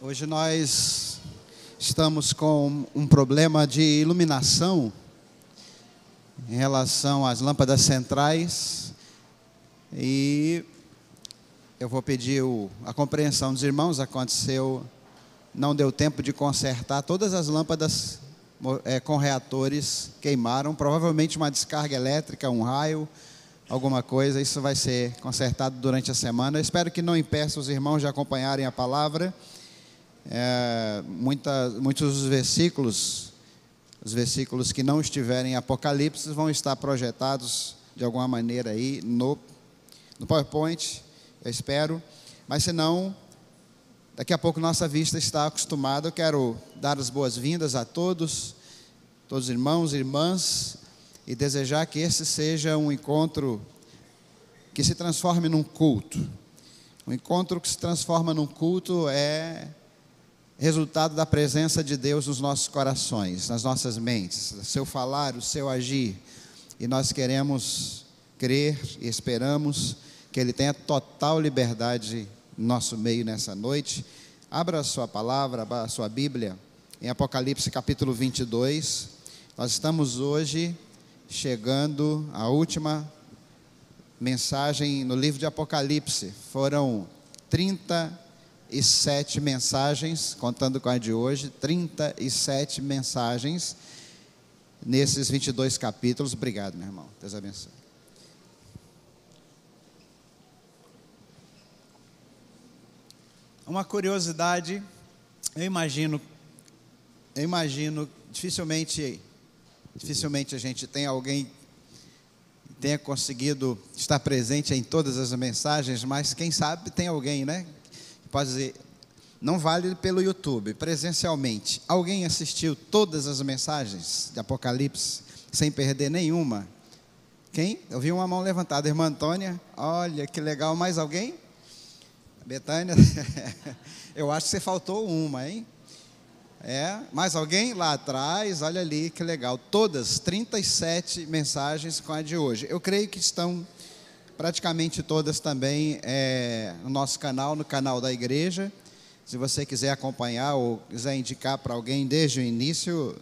Hoje nós estamos com um problema de iluminação em relação às lâmpadas centrais e eu vou pedir a compreensão dos irmãos. Não deu tempo de consertar todas as lâmpadas com reatores, queimaram, provavelmente uma descarga elétrica, um raio, alguma coisa. Isso vai ser consertado durante a semana. Eu espero que não impeça os irmãos de acompanharem a palavra. Muitos dos versículos, os versículos que não estiverem em Apocalipse, vão estar projetados de alguma maneira aí no PowerPoint, eu espero. Mas se não, daqui a pouco nossa vista está acostumada. Eu quero dar as boas-vindas a todos os irmãos e irmãs, e desejar que esse seja um encontro que se transforme num culto. Um encontro que se transforma num culto é resultado da presença de Deus nos nossos corações, nas nossas mentes, o seu falar, o seu agir. E nós queremos crer e esperamos que Ele tenha total liberdade no nosso meio nessa noite. Abra a sua palavra, a sua Bíblia, em Apocalipse capítulo 22. Nós estamos hoje chegando à última mensagem no livro de Apocalipse. Foram 37 mensagens, contando com a de hoje, 37 mensagens nesses 22 capítulos. Obrigado, meu irmão. Deus abençoe. Uma curiosidade, eu imagino, dificilmente a gente tem alguém que tenha conseguido estar presente em todas as mensagens, mas quem sabe tem alguém, né? Pode dizer, não vale pelo YouTube, presencialmente. Alguém assistiu todas as mensagens de Apocalipse, sem perder nenhuma? Quem? Eu vi uma mão levantada, irmã Antônia. Olha, que legal. Mais alguém? Betânia? Eu acho que você faltou uma, hein? Mais alguém? Lá atrás, olha ali, que legal. Todas, 37 mensagens com a de hoje. Eu creio que estão praticamente todas também no nosso canal, no canal da igreja. Se você quiser acompanhar ou quiser indicar para alguém desde o início,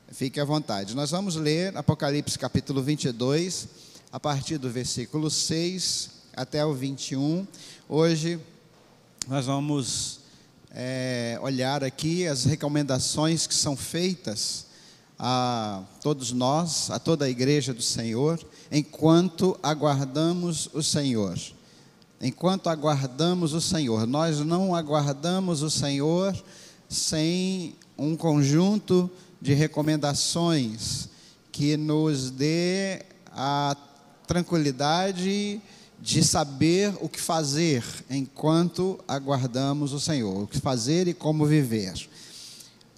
fique à vontade. Nós vamos ler Apocalipse capítulo 22, a partir do versículo 6 até o 21. Hoje nós vamos olhar aqui as recomendações que são feitas a todos nós, a toda a igreja do Senhor, enquanto aguardamos o Senhor. Enquanto aguardamos o Senhor, nós não aguardamos o Senhor sem um conjunto de recomendações que nos dê a tranquilidade de saber o que fazer enquanto aguardamos o Senhor, o que fazer e como viver.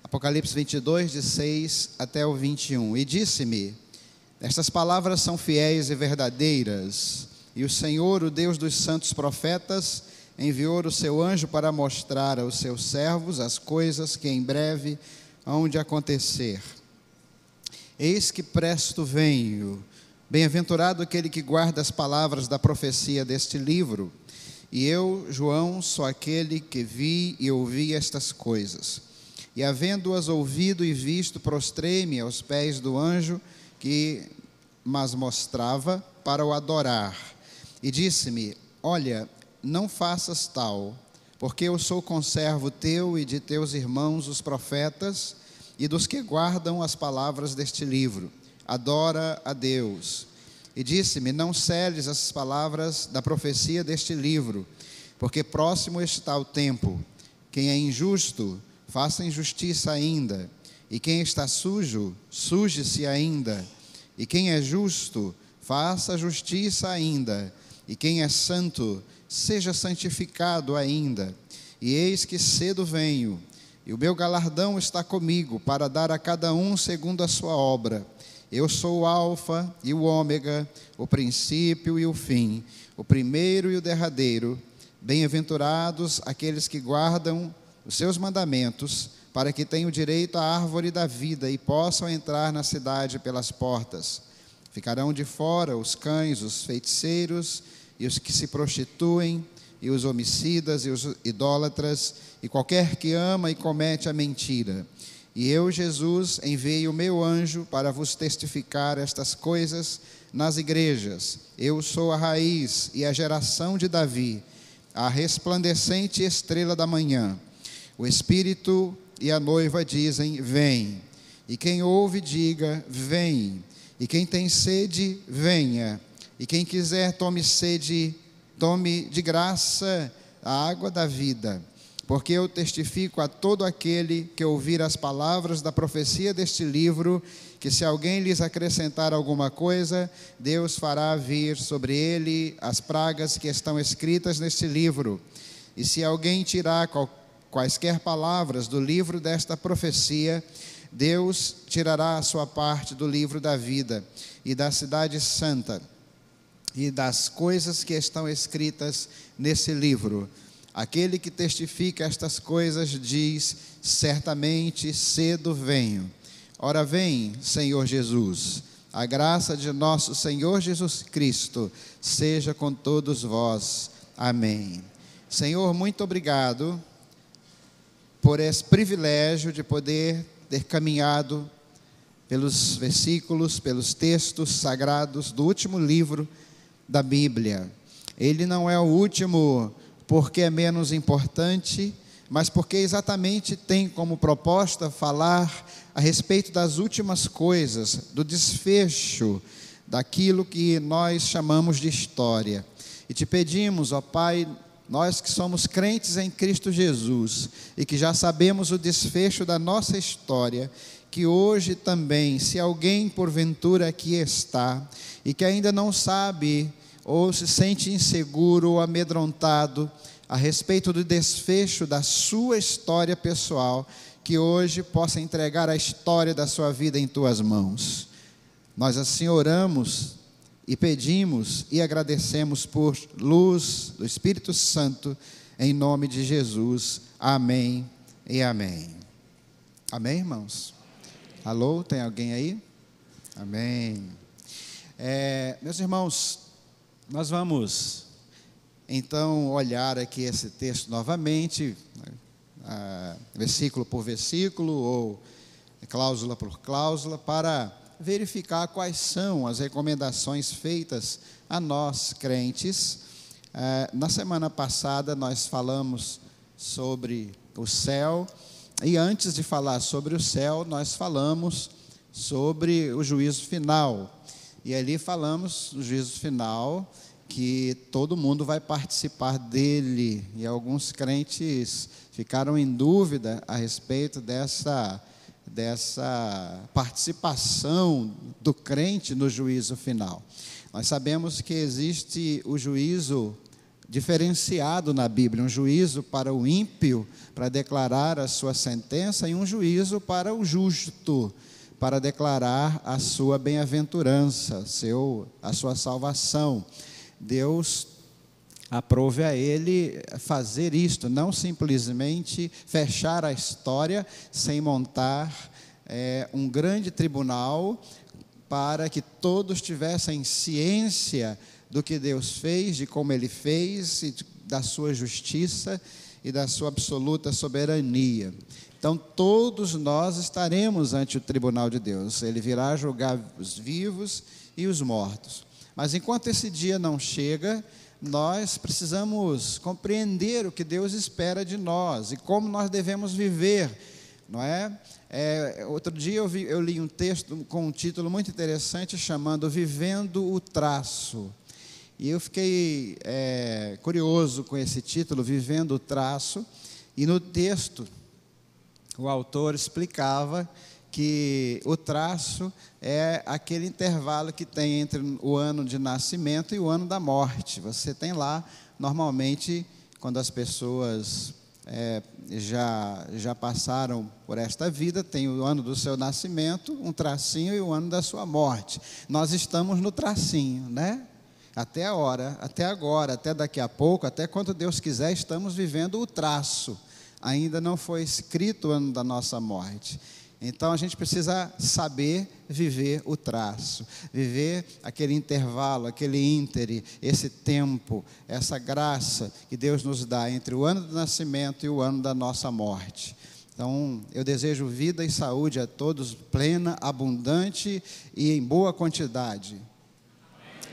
Apocalipse 22, de 6 até o 21. E disse-me: estas palavras são fiéis e verdadeiras, e o Senhor, o Deus dos santos profetas, enviou o seu anjo para mostrar aos seus servos as coisas que em breve hão de acontecer. Eis que presto venho. Bem-aventurado aquele que guarda as palavras da profecia deste livro. E eu, João, sou aquele que vi e ouvi estas coisas. E havendo-as ouvido e visto, prostrei-me aos pés do anjo que mas mostrava para o adorar. E disse-me: olha, não faças tal, porque eu sou conservo teu e de teus irmãos os profetas e dos que guardam as palavras deste livro. Adora a Deus. E disse-me: não seles as palavras da profecia deste livro, porque próximo está o tempo. Quem é injusto, faça injustiça ainda, e quem está sujo, suje-se ainda, e quem é justo, faça justiça ainda, e quem é santo, seja santificado ainda. E eis que cedo venho, e o meu galardão está comigo, para dar a cada um segundo a sua obra. Eu sou o Alfa e o Ômega, o princípio e o fim, o primeiro e o derradeiro. Bem-aventurados aqueles que guardam os seus mandamentos, para que tenham direito à árvore da vida e possam entrar na cidade pelas portas. Ficarão de fora os cães, os feiticeiros e os que se prostituem, e os homicidas, e os idólatras, e qualquer que ama e comete a mentira. E eu, Jesus, enviei o meu anjo para vos testificar estas coisas nas igrejas. Eu sou a raiz e a geração de Davi, a resplandecente estrela da manhã. O Espírito e a noiva dizem: vem. E quem ouve, diga: vem. E quem tem sede, venha. E quem quiser, tome de graça a água da vida. Porque eu testifico a todo aquele que ouvir as palavras da profecia deste livro, que se alguém lhes acrescentar alguma coisa, Deus fará vir sobre ele as pragas que estão escritas neste livro. E se alguém tirar quaisquer palavras do livro desta profecia, Deus tirará a sua parte do livro da vida e da cidade santa e das coisas que estão escritas nesse livro. Aquele que testifica estas coisas diz: certamente cedo venho. Ora vem, Senhor Jesus. A graça de nosso Senhor Jesus Cristo seja com todos vós. Amém. Senhor, muito obrigado por esse privilégio de poder ter caminhado pelos versículos, pelos textos sagrados do último livro da Bíblia. Ele não é o último porque é menos importante, mas porque exatamente tem como proposta falar a respeito das últimas coisas, do desfecho daquilo que nós chamamos de história. E te pedimos, ó Pai, nós que somos crentes em Cristo Jesus e que já sabemos o desfecho da nossa história, que hoje também, se alguém porventura aqui está e que ainda não sabe ou se sente inseguro ou amedrontado a respeito do desfecho da sua história pessoal, que hoje possa entregar a história da sua vida em tuas mãos. Nós assim oramos e pedimos e agradecemos por luz do Espírito Santo, em nome de Jesus. Amém e amém. Amém, irmãos? Alô, tem alguém aí? Amém. Meus irmãos, nós vamos então olhar aqui esse texto novamente, versículo por versículo, ou cláusula por cláusula, para verificar quais são as recomendações feitas a nós crentes. Na semana passada nós falamos sobre o céu, e antes de falar sobre o céu, nós falamos sobre o juízo final. E ali falamos do juízo final, que todo mundo vai participar dele, e alguns crentes ficaram em dúvida a respeito dessa participação do crente no juízo final. Nós sabemos que existe o juízo diferenciado na Bíblia, um juízo para o ímpio, para declarar a sua sentença, e um juízo para o justo, para declarar a sua bem-aventurança, a sua salvação. Deus aprove a ele fazer isto, não simplesmente fechar a história sem montar um grande tribunal para que todos tivessem ciência do que Deus fez, de como Ele fez, e da sua justiça e da sua absoluta soberania. Então, todos nós estaremos ante o tribunal de Deus. Ele virá julgar os vivos e os mortos. Mas enquanto esse dia não chega, nós precisamos compreender o que Deus espera de nós e como nós devemos viver, não é? Outro dia eu li um texto com um título muito interessante, chamando Vivendo o Traço. E eu fiquei curioso com esse título, Vivendo o Traço, e no texto o autor explicava que o traço é aquele intervalo que tem entre o ano de nascimento e o ano da morte. Você tem lá, normalmente, quando as pessoas já passaram por esta vida, tem o ano do seu nascimento, um tracinho, e o ano da sua morte. Nós estamos no tracinho, né? Até a hora, até agora, até daqui a pouco, até quando Deus quiser, estamos vivendo o traço. Ainda não foi escrito o ano da nossa morte. Então a gente precisa saber viver o traço, viver aquele intervalo, aquele íntere, esse tempo, essa graça que Deus nos dá entre o ano do nascimento e o ano da nossa morte. Então, eu desejo vida e saúde a todos, plena, abundante e em boa quantidade.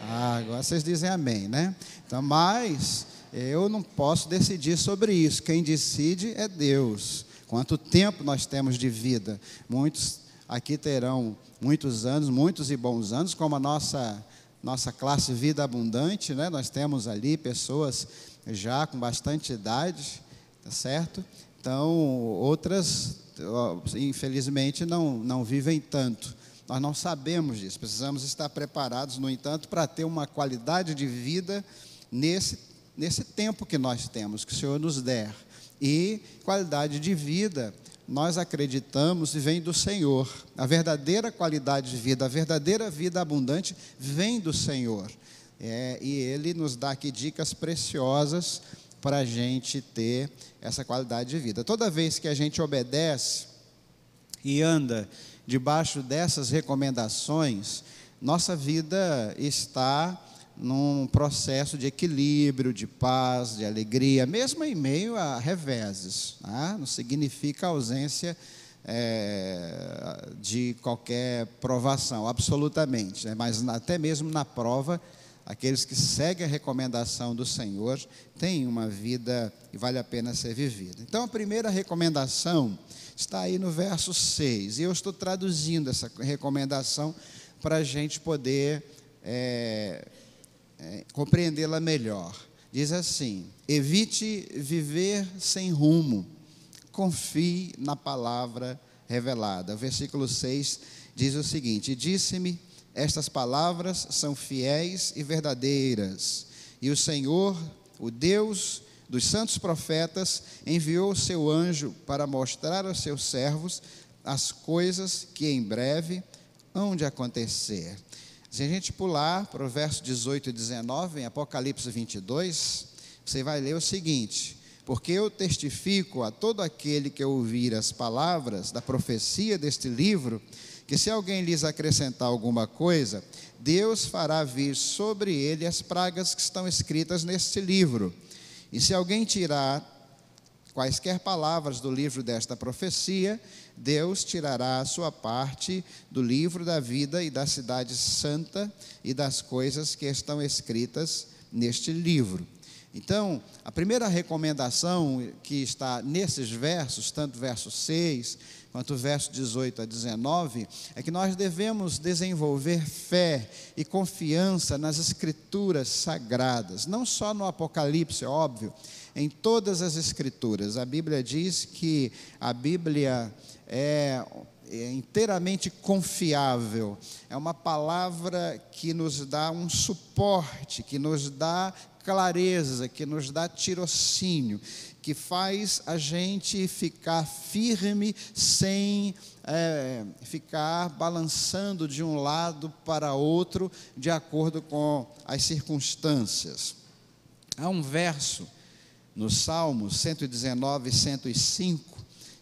Agora vocês dizem amém, né? Então, mas eu não posso decidir sobre isso. Quem decide é Deus. Quanto tempo nós temos de vida? Muitos aqui terão muitos anos, muitos e bons anos, como a nossa classe Vida Abundante, né? Nós temos ali pessoas já com bastante idade, tá certo? Então, outras, infelizmente, não vivem tanto. Nós não sabemos disso, precisamos estar preparados, no entanto, para ter uma qualidade de vida nesse tempo que nós temos, que o Senhor nos der. E qualidade de vida, nós acreditamos e vem do Senhor. A verdadeira qualidade de vida, a verdadeira vida abundante vem do Senhor. E Ele nos dá aqui dicas preciosas para a gente ter essa qualidade de vida. Toda vez que a gente obedece e anda debaixo dessas recomendações, nossa vida está num processo de equilíbrio, de paz, de alegria, mesmo em meio a reveses. Não significa ausência de qualquer provação, absolutamente, né? Mas até mesmo na prova, aqueles que seguem a recomendação do Senhor têm uma vida que vale a pena ser vivida. Então, a primeira recomendação está aí no verso 6. E eu estou traduzindo essa recomendação para a gente poder compreendê-la melhor. Diz assim: evite viver sem rumo, confie na palavra revelada. O versículo 6 diz o seguinte: disse-me, estas palavras são fiéis e verdadeiras, e o Senhor, o Deus dos santos profetas, enviou o seu anjo para mostrar aos seus servos as coisas que em breve hão de acontecer. Se a gente pular para o verso 18 e 19, em Apocalipse 22, você vai ler o seguinte: porque eu testifico a todo aquele que ouvir as palavras da profecia deste livro, que se alguém lhes acrescentar alguma coisa, Deus fará vir sobre ele as pragas que estão escritas neste livro. E se alguém tirar quaisquer palavras do livro desta profecia, Deus tirará a sua parte do livro da vida e da cidade santa e das coisas que estão escritas neste livro. Então, a primeira recomendação que está nesses versos, tanto o verso 6 quanto o verso 18 a 19, é que nós devemos desenvolver fé e confiança nas Escrituras sagradas, não só no Apocalipse, é óbvio, em todas as Escrituras. A Bíblia diz que a Bíblia é inteiramente confiável, é uma palavra que nos dá um suporte, que nos dá clareza, que nos dá tirocínio, que faz a gente ficar firme sem ficar balançando de um lado para outro de acordo com as circunstâncias. Há um verso no Salmos 119 e 105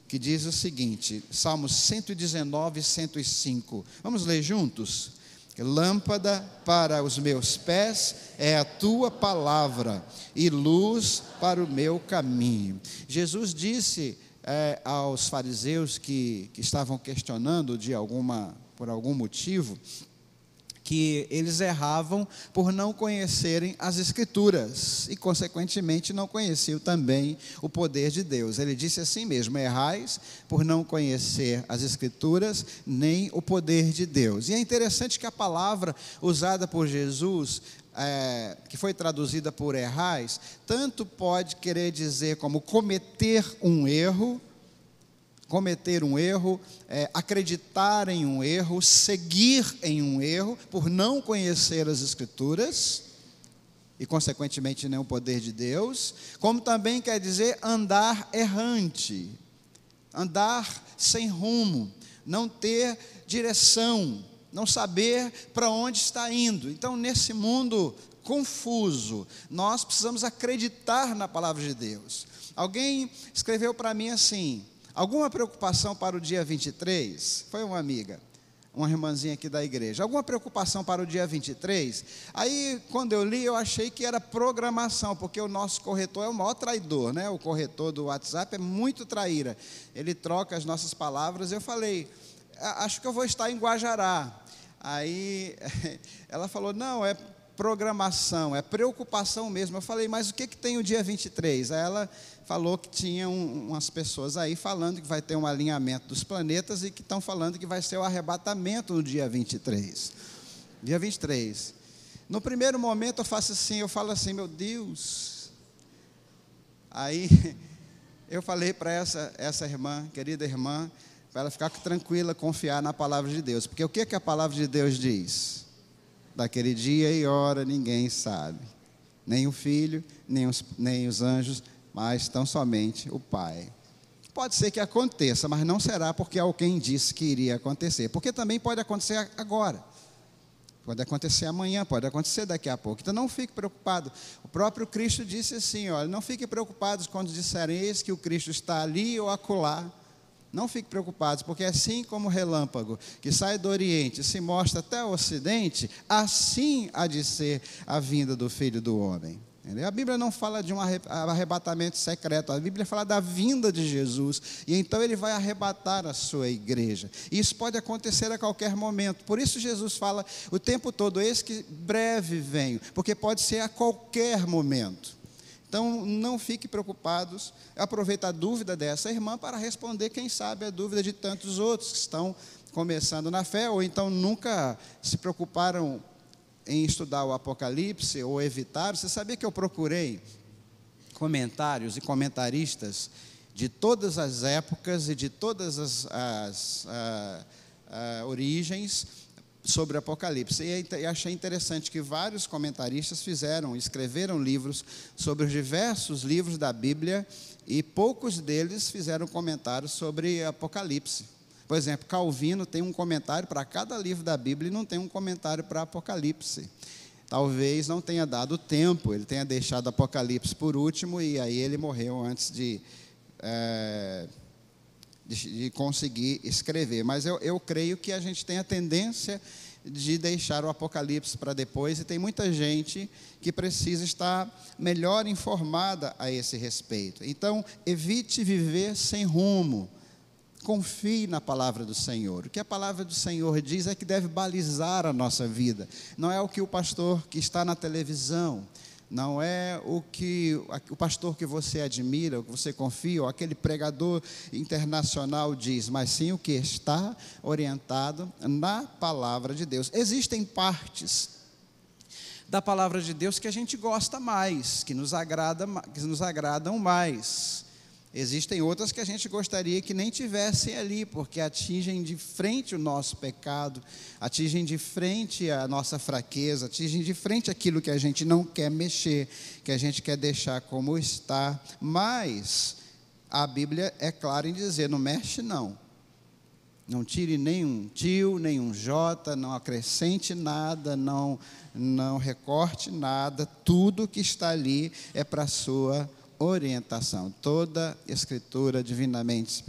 que diz o seguinte, Salmos 119 e 105, vamos ler juntos? Lâmpada para os meus pés é a tua palavra e luz para o meu caminho. Jesus disse aos fariseus que estavam questionando por algum motivo, que eles erravam por não conhecerem as Escrituras e, consequentemente, não conheciam também o poder de Deus. Ele disse assim mesmo: errais por não conhecer as Escrituras nem o poder de Deus. E é interessante que a palavra usada por Jesus, que foi traduzida por errais, tanto pode querer dizer como cometer um erro, acreditar em um erro, seguir em um erro, por não conhecer as Escrituras, e consequentemente nem o poder de Deus, como também quer dizer andar errante, andar sem rumo, não ter direção, não saber para onde está indo. Então, nesse mundo confuso, nós precisamos acreditar na palavra de Deus. Alguém escreveu para mim assim: Alguma preocupação para o dia 23? Foi uma amiga, uma irmãzinha aqui da igreja. Alguma preocupação para o dia 23? Aí, quando eu li, eu achei que era programação, porque o nosso corretor é o maior traidor, né? O corretor do WhatsApp é muito traíra. Ele troca as nossas palavras. Eu falei, acho que eu vou estar em Guajará. Aí, ela falou, não, é programação, é preocupação mesmo. Eu falei, mas o que tem o dia 23? Aí ela falou que tinha umas pessoas aí falando que vai ter um alinhamento dos planetas e que estão falando que vai ser o arrebatamento no dia 23. Dia 23. No primeiro momento eu falo assim, meu Deus. Aí eu falei para essa irmã, querida irmã, para ela ficar tranquila, confiar na palavra de Deus. Porque o que a palavra de Deus diz? Daquele dia e hora ninguém sabe, nem o Filho, nem os anjos, mas tão somente o Pai. Pode ser que aconteça, mas não será porque alguém disse que iria acontecer, porque também pode acontecer agora, pode acontecer amanhã, pode acontecer daqui a pouco. Então não fique preocupado. O próprio Cristo disse assim, olha, não fiquem preocupados quando disserem eis que o Cristo está ali ou acolá. Não fiquem preocupados, porque assim como o relâmpago que sai do Oriente e se mostra até o Ocidente, assim há de ser a vinda do Filho do Homem. A Bíblia não fala de um arrebatamento secreto, a Bíblia fala da vinda de Jesus, e então Ele vai arrebatar a sua igreja. E isso pode acontecer a qualquer momento, por isso Jesus fala o tempo todo, eis que breve venho, porque pode ser a qualquer momento. Então, não fiquem preocupados, aproveita a dúvida dessa irmã para responder, quem sabe, a dúvida de tantos outros que estão começando na fé, ou então nunca se preocuparam em estudar o Apocalipse, ou evitaram. Você sabia que eu procurei comentários e comentaristas de todas as épocas e de todas as origens sobre o Apocalipse, e achei interessante que vários comentaristas escreveram livros sobre os diversos livros da Bíblia, e poucos deles fizeram comentários sobre Apocalipse. Por exemplo, Calvino tem um comentário para cada livro da Bíblia e não tem um comentário para Apocalipse. Talvez não tenha dado tempo, ele tenha deixado Apocalipse por último, e aí ele morreu antes de conseguir escrever. Mas eu creio que a gente tem a tendência de deixar o Apocalipse para depois, e tem muita gente que precisa estar melhor informada a esse respeito. Então, evite viver sem rumo. Confie na palavra do Senhor. O que a palavra do Senhor diz é que deve balizar a nossa vida. Não é o que o pastor que está na televisão, não é o que o pastor que você admira, o que você confia, ou aquele pregador internacional diz, mas sim o que está orientado na palavra de Deus. Existem partes da palavra de Deus que a gente gosta mais, que nos agradam mais. Existem outras que a gente gostaria que nem tivessem ali, porque atingem de frente o nosso pecado, atingem de frente a nossa fraqueza, atingem de frente aquilo que a gente não quer mexer, que a gente quer deixar como está. Mas a Bíblia é clara em dizer, não mexe não. Não tire nenhum tio, nenhum jota, não acrescente nada, não recorte nada. Tudo que está ali é para a sua orientação. Toda escritura é divinamente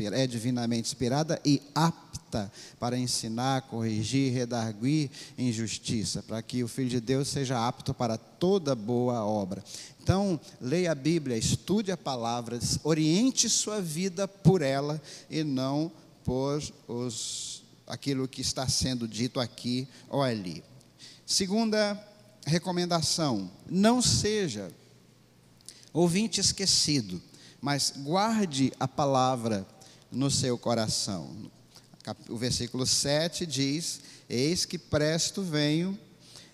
inspirada e apta para ensinar, corrigir, redarguir em justiça, para que o Filho de Deus seja apto para toda boa obra. Então, leia a Bíblia, estude a palavra, oriente sua vida por ela e não por aquilo que está sendo dito aqui ou ali. Segunda recomendação, não seja ouvinte esquecido, mas guarde a palavra no seu coração. O versículo 7 diz, eis que presto venho,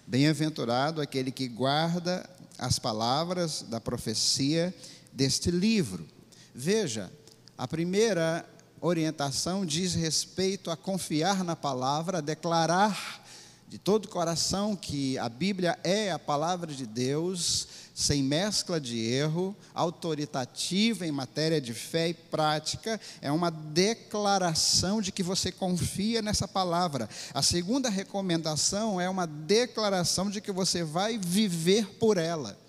bem-aventurado aquele que guarda as palavras da profecia deste livro. Veja, a primeira orientação diz respeito a confiar na palavra, a declarar de todo o coração que a Bíblia é a palavra de Deus, sem mescla de erro, autoritativa em matéria de fé e prática. É uma declaração de que você confia nessa palavra. A segunda recomendação é uma declaração de que você vai viver por ela,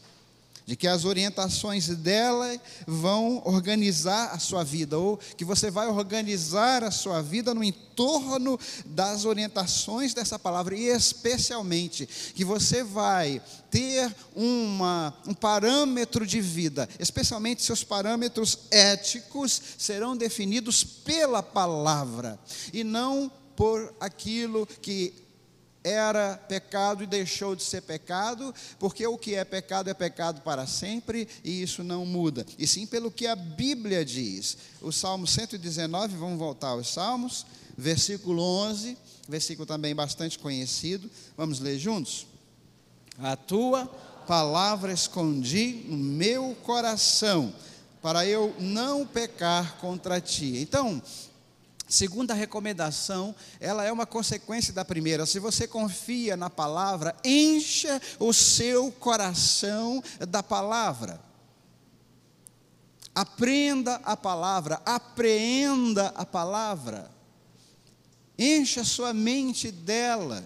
de que as orientações dela vão organizar a sua vida, ou que você vai organizar a sua vida no entorno das orientações dessa palavra, e especialmente que você vai ter um parâmetro de vida, especialmente seus parâmetros éticos serão definidos pela palavra, e não por aquilo que era pecado e deixou de ser pecado, porque o que é pecado para sempre, e isso não muda, e sim pelo que a Bíblia diz. O Salmo 119, vamos voltar aos Salmos, versículo 11, versículo também bastante conhecido, vamos ler juntos? A tua palavra escondi no meu coração, para eu não pecar contra ti. Então, segunda recomendação, ela é uma consequência da primeira. Se você confia na palavra, encha o seu coração da palavra. Aprenda a palavra, apreenda a palavra. Encha sua mente dela.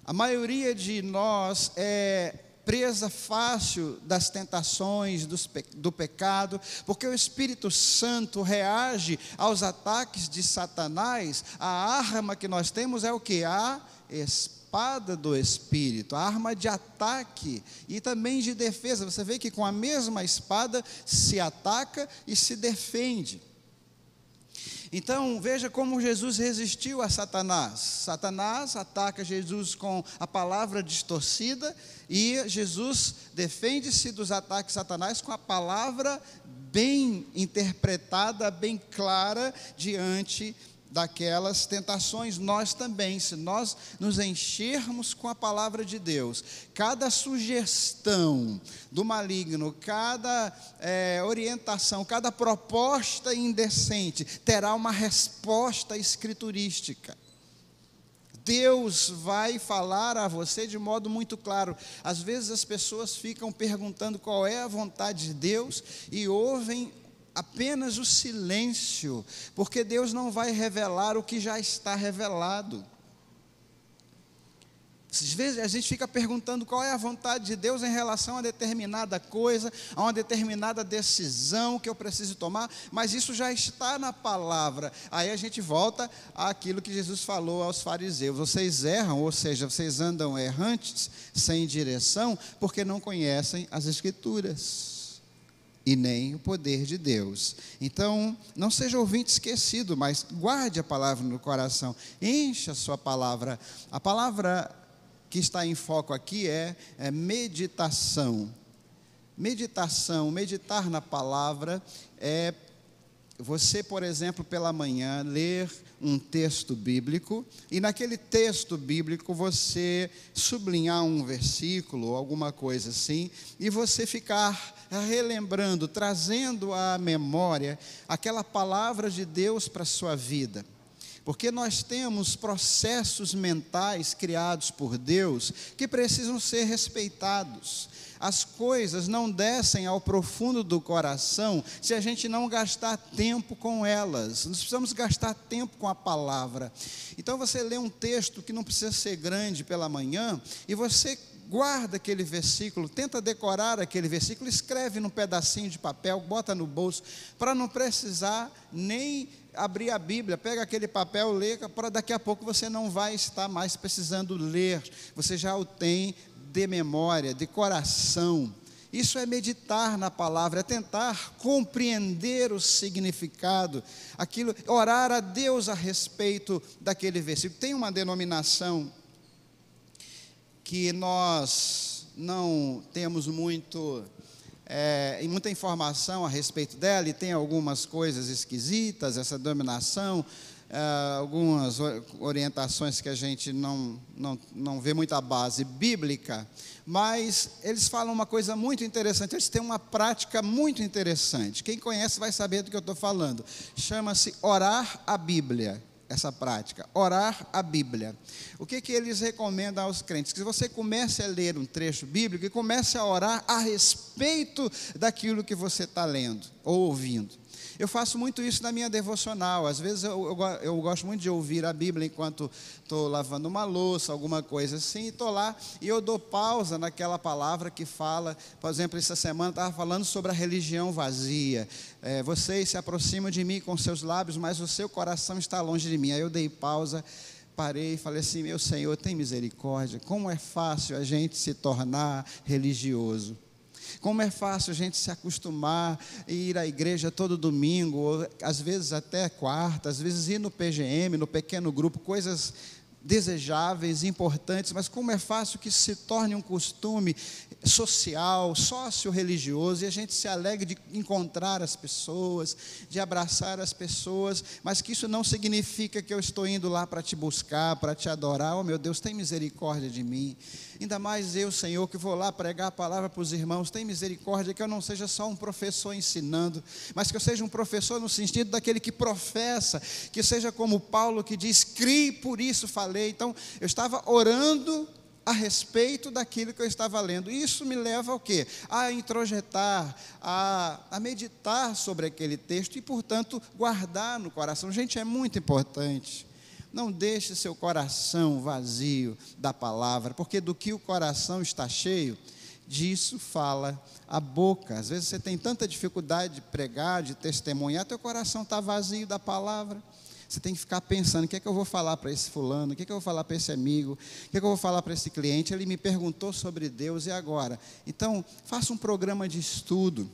A maioria de nós é presa fácil das tentações, do pecado, porque o Espírito Santo reage aos ataques de Satanás. A arma que nós temos é o quê? A espada do Espírito, a arma de ataque e também de defesa. Você vê que com a mesma espada se ataca e se defende. Então, veja como Jesus resistiu a Satanás. Satanás ataca Jesus com a palavra distorcida, e Jesus defende-se dos ataques de Satanás com a palavra bem interpretada, bem clara, diante daquelas tentações. Nós também, se nós nos enchermos com a palavra de Deus, cada sugestão do maligno, cada orientação, cada proposta indecente, terá uma resposta escriturística. Deus vai falar a você de modo muito claro. Às vezes as pessoas ficam perguntando qual é a vontade de Deus e ouvem apenas o silêncio, porque Deus não vai revelar o que já está revelado. Às vezes a gente fica perguntando qual é a vontade de Deus em relação a determinada coisa, a uma determinada decisão que eu preciso tomar, mas isso já está na palavra. Aí a gente volta àquilo que Jesus falou aos fariseus: vocês erram, ou seja, vocês andam errantes, sem direção, porque não conhecem as Escrituras e nem o poder de Deus. Então, não seja ouvinte esquecido, mas guarde a palavra no coração, encha a sua palavra. A palavra que está em foco aqui é meditação. Meditação, meditar na palavra é você, por exemplo, pela manhã, ler um texto bíblico, e naquele texto bíblico você sublinhar um versículo, alguma coisa assim, e você ficar relembrando, trazendo à memória aquela palavra de Deus para a sua vida. Porque nós temos processos mentais criados por Deus que precisam ser respeitados. As coisas não descem ao profundo do coração se a gente não gastar tempo com elas. Nós precisamos gastar tempo com a palavra. Então você lê um texto que não precisa ser grande pela manhã, e você guarda aquele versículo, tenta decorar aquele versículo, escreve num pedacinho de papel, bota no bolso, para não precisar nem abrir a Bíblia. Pega aquele papel, lê, para daqui a pouco você não vai estar mais precisando ler, você já o tem de memória, de coração. Isso é meditar na palavra, é tentar compreender o significado, aquilo, orar a Deus a respeito daquele versículo. Tem uma denominação que nós não temos muita informação a respeito dela, e tem algumas coisas esquisitas, essa denominação, algumas orientações que a gente não vê muita base bíblica, mas eles falam uma coisa muito interessante, eles têm uma prática muito interessante. Quem conhece vai saber do que eu estou falando. Chama-se orar a Bíblia. Essa prática, orar a Bíblia. O que eles recomendam aos crentes? Que você comece a ler um trecho bíblico e comece a orar a respeito respeito daquilo que você está lendo ou ouvindo. Eu faço muito isso na minha devocional. Às vezes eu gosto muito de ouvir a Bíblia enquanto estou lavando uma louça, alguma coisa assim, e estou lá e eu dou pausa naquela palavra que fala, por exemplo, essa semana estava falando sobre a religião vazia. Vocês se aproximam de mim com seus lábios, mas o seu coração está longe de mim. Aí eu dei pausa, parei e falei assim: meu Senhor, tem misericórdia. Como é fácil a gente se tornar religioso. Como é fácil a gente se acostumar a ir à igreja todo domingo, ou às vezes até quarta, às vezes ir no PGM, no pequeno grupo, coisas desejáveis, importantes, mas como é fácil que se torne um costume social, sócio-religioso, e a gente se alegre de encontrar as pessoas, de abraçar as pessoas, mas que isso não significa que eu estou indo lá para te buscar, para te adorar. Oh meu Deus, tem misericórdia de mim. Ainda mais eu, Senhor, que vou lá pregar a palavra para os irmãos, tem misericórdia que eu não seja só um professor ensinando, mas que eu seja um professor no sentido daquele que professa, que seja como Paulo que diz: crie, por isso falei. Então, eu estava orando a respeito daquilo que eu estava lendo. Isso me leva ao quê? A introjetar, a meditar sobre aquele texto e, portanto, guardar no coração. Gente, é muito importante. Não deixe seu coração vazio da palavra, porque do que o coração está cheio, disso fala a boca. Às vezes você tem tanta dificuldade de pregar, de testemunhar, teu coração está vazio da palavra. Você tem que ficar pensando: o que é que eu vou falar para esse fulano, o que é que eu vou falar para esse amigo, o que é que eu vou falar para esse cliente, ele me perguntou sobre Deus, e agora? Então, faça um programa de estudo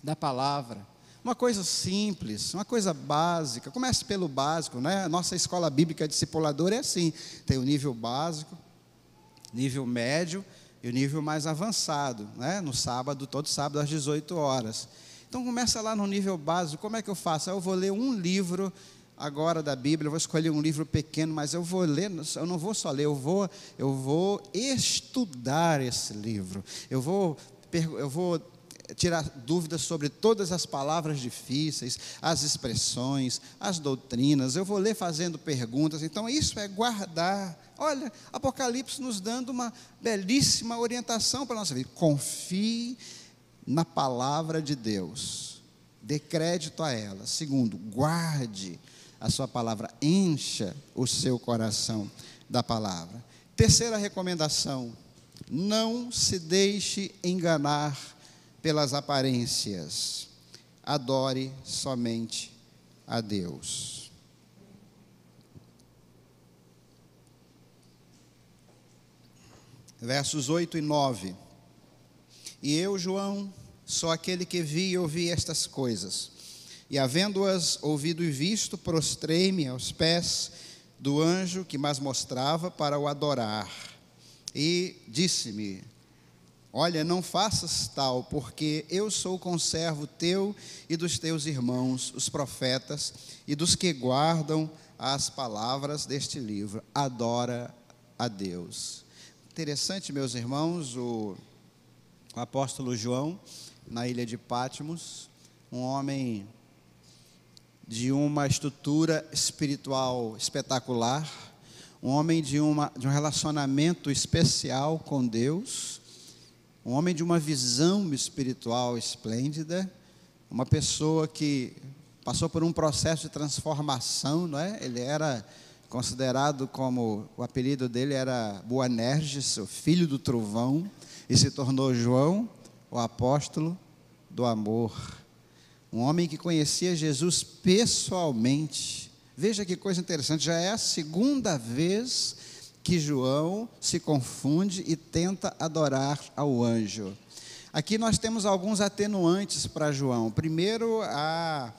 da palavra, uma coisa simples, uma coisa básica. Comece pelo básico, né? A nossa escola bíblica discipuladora é assim, tem o nível básico, nível médio e o nível mais avançado, né? No sábado, todo sábado às 18 horas. Então começa lá no nível básico. Como é que eu faço? Eu vou ler um livro agora da Bíblia, eu vou escolher um livro pequeno, mas eu vou ler, eu não vou só ler, eu vou estudar esse livro, eu vou tirar dúvidas sobre todas as palavras difíceis, as expressões, as doutrinas, eu vou ler fazendo perguntas. Então isso é guardar. Olha, Apocalipse nos dando uma belíssima orientação para a nossa vida: confie na palavra de Deus, dê crédito a ela. Segundo, guarde a sua palavra, encha o seu coração da palavra. Terceira recomendação: não se deixe enganar pelas aparências, adore somente a Deus. Versos 8 e 9. E eu, João, sou aquele que vi e ouvi estas coisas, e havendo-as ouvido e visto, prostrei-me aos pés do anjo que mais mostrava para o adorar, e disse-me: olha, não faças tal, porque eu sou conservo teu e dos teus irmãos, os profetas, e dos que guardam as palavras deste livro. Adora a Deus. Interessante, meus irmãos, o apóstolo João, na ilha de Patmos, um homem de uma estrutura espiritual espetacular, um homem de um relacionamento especial com Deus, um homem de uma visão espiritual esplêndida, uma pessoa que passou por um processo de transformação, não é? Ele era considerado como, o apelido dele era Boanerges, o filho do trovão, e se tornou João, o apóstolo do amor. Um homem que conhecia Jesus pessoalmente. Veja que coisa interessante, já é a segunda vez que João se confunde e tenta adorar ao anjo. Aqui nós temos alguns atenuantes para João. Primeiro, a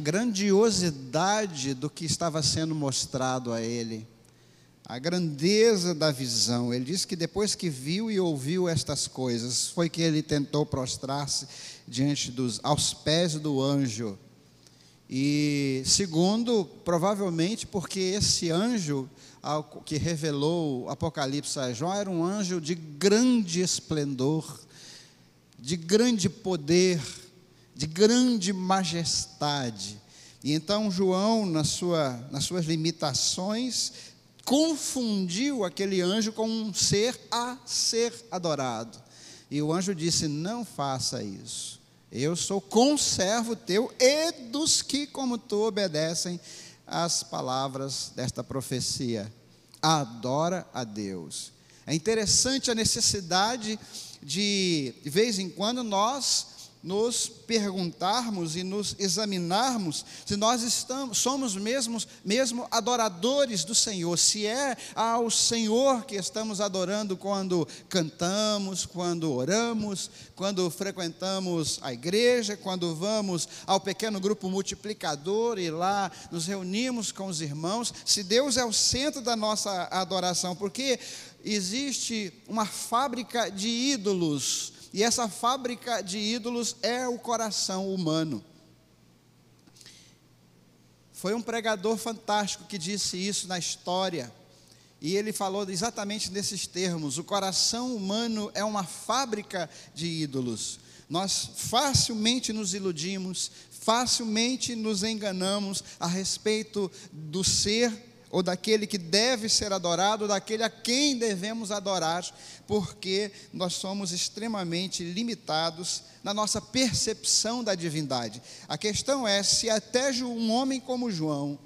grandiosidade do que estava sendo mostrado a ele, a grandeza da visão. Ele diz que depois que viu e ouviu estas coisas, foi que ele tentou prostrar-se aos pés do anjo. E segundo, provavelmente porque esse anjo que revelou o Apocalipse a João era um anjo de grande esplendor, de grande poder, de grande majestade. E então João, nas suas limitações, confundiu aquele anjo com um ser a ser adorado. E o anjo disse: não faça isso. Eu sou conservo teu e dos que, como tu, obedecem às palavras desta profecia. Adora a Deus. É interessante a necessidade de vez em quando, nós nos perguntarmos e nos examinarmos se nós somos mesmo adoradores do Senhor, se é ao Senhor que estamos adorando quando cantamos, quando oramos, quando frequentamos a igreja, quando vamos ao pequeno grupo multiplicador e lá nos reunimos com os irmãos, se Deus é o centro da nossa adoração, porque existe uma fábrica de ídolos. E essa fábrica de ídolos é o coração humano. Foi um pregador fantástico que disse isso na história. E ele falou exatamente nesses termos: o coração humano é uma fábrica de ídolos. Nós facilmente nos iludimos, facilmente nos enganamos a respeito do ser ou daquele que deve ser adorado, daquele a quem devemos adorar, porque nós somos extremamente limitados na nossa percepção da divindade. A questão é, se até um homem como João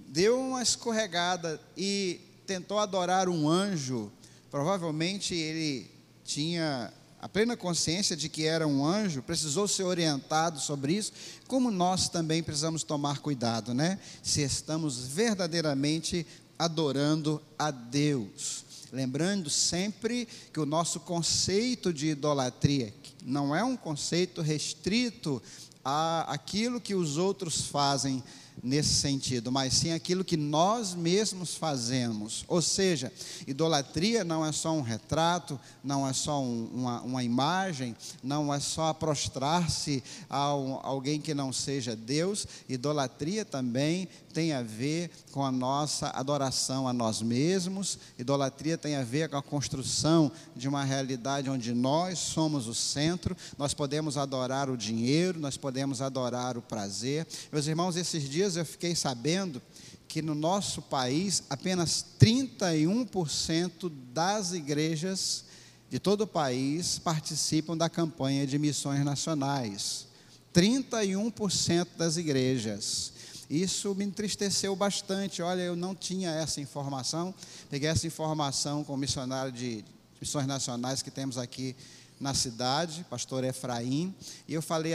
deu uma escorregada e tentou adorar um anjo, provavelmente ele tinha a plena consciência de que era um anjo, precisou ser orientado sobre isso, como nós também precisamos tomar cuidado, né? Se estamos verdadeiramente adorando a Deus. Lembrando sempre que o nosso conceito de idolatria não é um conceito restrito àquilo que os outros fazem nesse sentido, mas sim aquilo que nós mesmos fazemos. Ou seja, idolatria não é só um retrato, não é só uma imagem, não é só prostrar-se a alguém que não seja Deus. Idolatria também tem a ver com a nossa adoração a nós mesmos. Idolatria tem a ver com a construção de uma realidade onde nós somos o centro. Nós podemos adorar o dinheiro, nós podemos adorar o prazer. Meus irmãos, esses dias eu fiquei sabendo que no nosso país apenas 31% das igrejas de todo o país participam da campanha de missões nacionais. 31% das igrejas. Isso me entristeceu bastante. Olha, eu não tinha essa informação. Peguei essa informação com o missionário de missões nacionais que temos aqui na cidade, pastor Efraim, e eu falei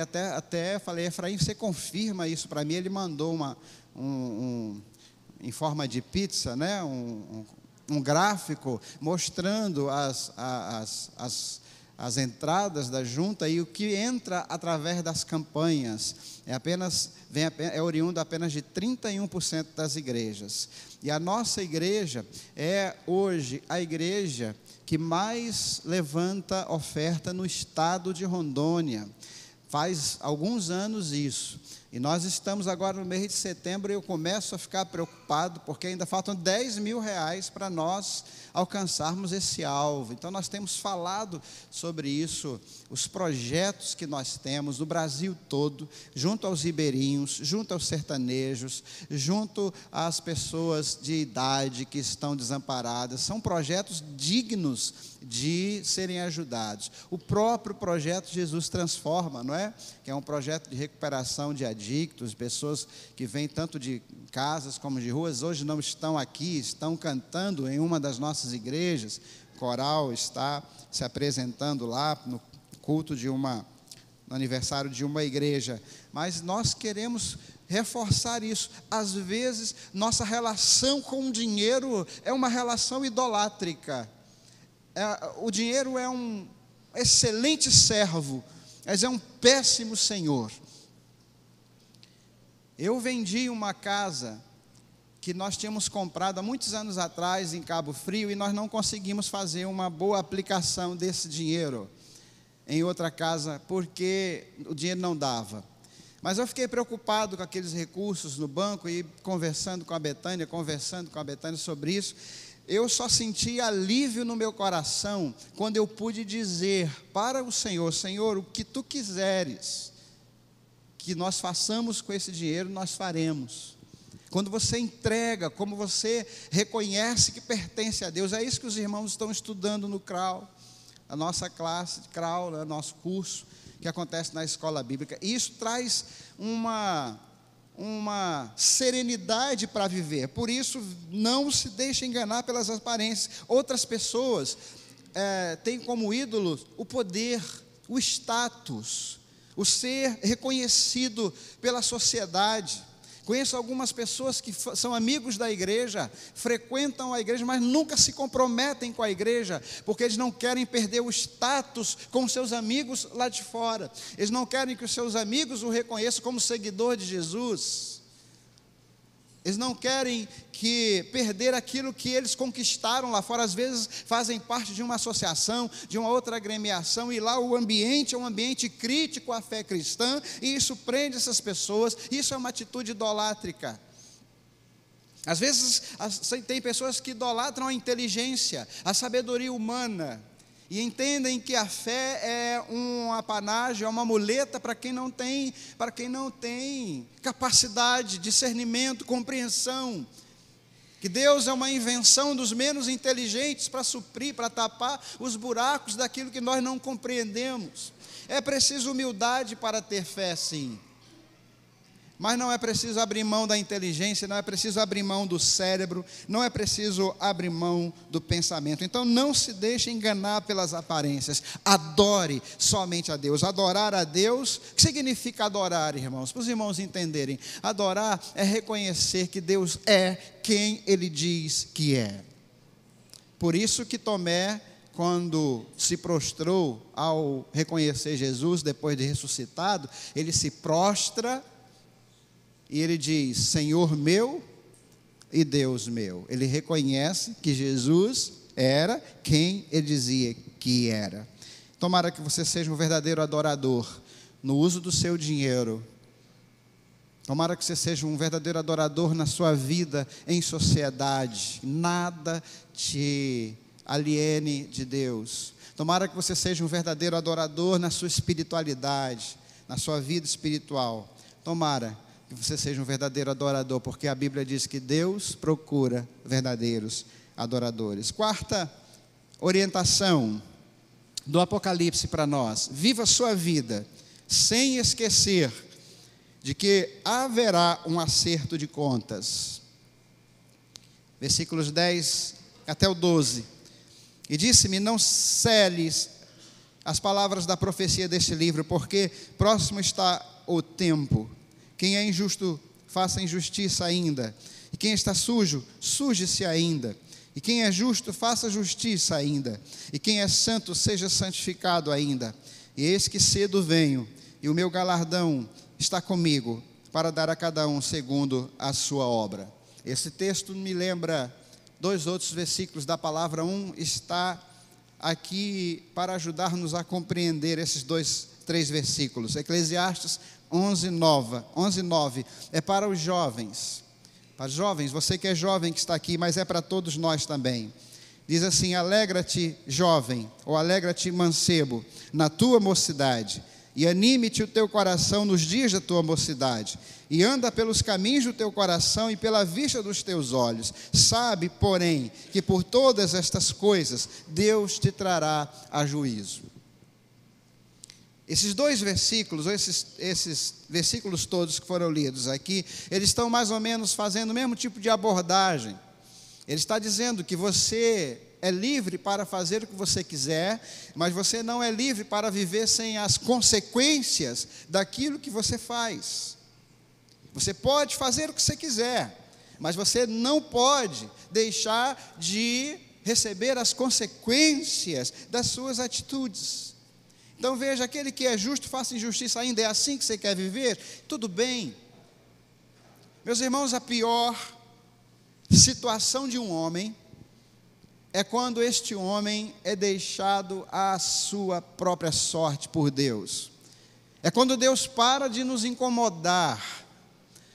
falei: Efraim, você confirma isso para mim? Ele mandou em forma de pizza, né, um gráfico mostrando as entradas da junta e o que entra através das campanhas. É oriundo apenas de 31% das igrejas. E a nossa igreja é hoje a igreja que mais levanta oferta no estado de Rondônia. Faz alguns anos isso. E nós estamos agora no mês de setembro e eu começo a ficar preocupado, porque ainda faltam R$10 mil para nós alcançarmos esse alvo. Então nós temos falado sobre isso, os projetos que nós temos no Brasil todo, junto aos ribeirinhos, junto aos sertanejos, junto às pessoas de idade que estão desamparadas. São projetos dignos de serem ajudados. O próprio projeto Jesus Transforma, não é? Que é um projeto de recuperação de adictos, pessoas que vêm tanto de casas como de ruas, hoje não estão aqui, estão cantando em uma das nossas igrejas. O coral está se apresentando lá no culto no aniversário de uma igreja. Mas nós queremos reforçar isso. Às vezes, nossa relação com o dinheiro é uma relação idolátrica. O dinheiro é um excelente servo, mas é um péssimo senhor. Eu vendi uma casa que nós tínhamos comprado há muitos anos atrás em Cabo Frio e nós não conseguimos fazer uma boa aplicação desse dinheiro em outra casa porque o dinheiro não dava. Mas eu fiquei preocupado com aqueles recursos no banco e conversando com a Betânia sobre isso. Eu só senti alívio no meu coração quando eu pude dizer para o Senhor: Senhor, o que Tu quiseres que nós façamos com esse dinheiro, nós faremos. Quando você entrega, como você reconhece que pertence a Deus, é isso que os irmãos estão estudando no CRAU. a nossa classe de CRAU, né, nosso curso que acontece na escola bíblica. E isso traz uma serenidade para viver. Por isso, não se deixe enganar pelas aparências. Outras pessoas têm como ídolo o poder, o status, o ser reconhecido pela sociedade. Conheço algumas pessoas que são amigos da igreja, frequentam a igreja, mas nunca se comprometem com a igreja, porque eles não querem perder o status com seus amigos lá de fora. Eles não querem que os seus amigos o reconheçam como seguidor de Jesus. Eles não querem perder aquilo que eles conquistaram lá fora. Às vezes fazem parte de uma associação, de uma outra agremiação, e lá o ambiente é um ambiente crítico à fé cristã, e isso prende essas pessoas. Isso é uma atitude idolátrica. Às vezes tem pessoas que idolatram a inteligência, a sabedoria humana, e entendem que a fé é um apanágio, é uma muleta para quem não tem capacidade, discernimento, compreensão. Que Deus é uma invenção dos menos inteligentes para suprir, para tapar os buracos daquilo que nós não compreendemos. É preciso humildade para ter fé, sim. Mas não é preciso abrir mão da inteligência, não é preciso abrir mão do cérebro, não é preciso abrir mão do pensamento. Então não se deixe enganar pelas aparências. Adore somente a Deus. Adorar a Deus, o que significa adorar, irmãos? Para os irmãos entenderem, adorar é reconhecer que Deus é quem Ele diz que é. Por isso que Tomé, quando se prostrou ao reconhecer Jesus, depois de ressuscitado, ele se prostra e ele diz: Senhor meu e Deus meu. Ele reconhece que Jesus era quem ele dizia que era. Tomara que você seja um verdadeiro adorador no uso do seu dinheiro. Tomara que você seja um verdadeiro adorador na sua vida em sociedade. Nada te aliene de Deus. Tomara que você seja um verdadeiro adorador na sua espiritualidade, na sua vida espiritual. Tomara que você seja um verdadeiro adorador, porque a Bíblia diz que Deus procura verdadeiros adoradores. Quarta orientação do Apocalipse para nós: viva a sua vida sem esquecer de que haverá um acerto de contas. Versículos 10 até o 12. E disse-me: não celes as palavras da profecia deste livro, porque próximo está o tempo. Quem é injusto, faça injustiça ainda. E quem está sujo, suje-se ainda. E quem é justo, faça justiça ainda. E quem é santo, seja santificado ainda. E eis que cedo venho, e o meu galardão está comigo, para dar a cada um segundo a sua obra. Esse texto me lembra dois outros versículos da palavra. Um está aqui para ajudar-nos a compreender esses três versículos. Eclesiastes 11:9 é para os jovens. Para os jovens, você que é jovem que está aqui, mas é para todos nós também. Diz assim: alegra-te, jovem, ou alegra-te, mancebo, na tua mocidade, e anime-te o teu coração nos dias da tua mocidade, e anda pelos caminhos do teu coração e pela vista dos teus olhos. Sabe, porém, que por todas estas coisas Deus te trará a juízo. Esses dois versículos, ou esses versículos todos que foram lidos aqui, eles estão mais ou menos fazendo o mesmo tipo de abordagem. Ele está dizendo que você é livre para fazer o que você quiser, mas você não é livre para viver sem as consequências daquilo que você faz. Você pode fazer o que você quiser, mas você não pode deixar de receber as consequências das suas atitudes. Então veja, aquele que é justo, faça injustiça ainda. É assim que você quer viver? Tudo bem. Meus irmãos, a pior situação de um homem é quando este homem é deixado à sua própria sorte por Deus. É quando Deus para de nos incomodar.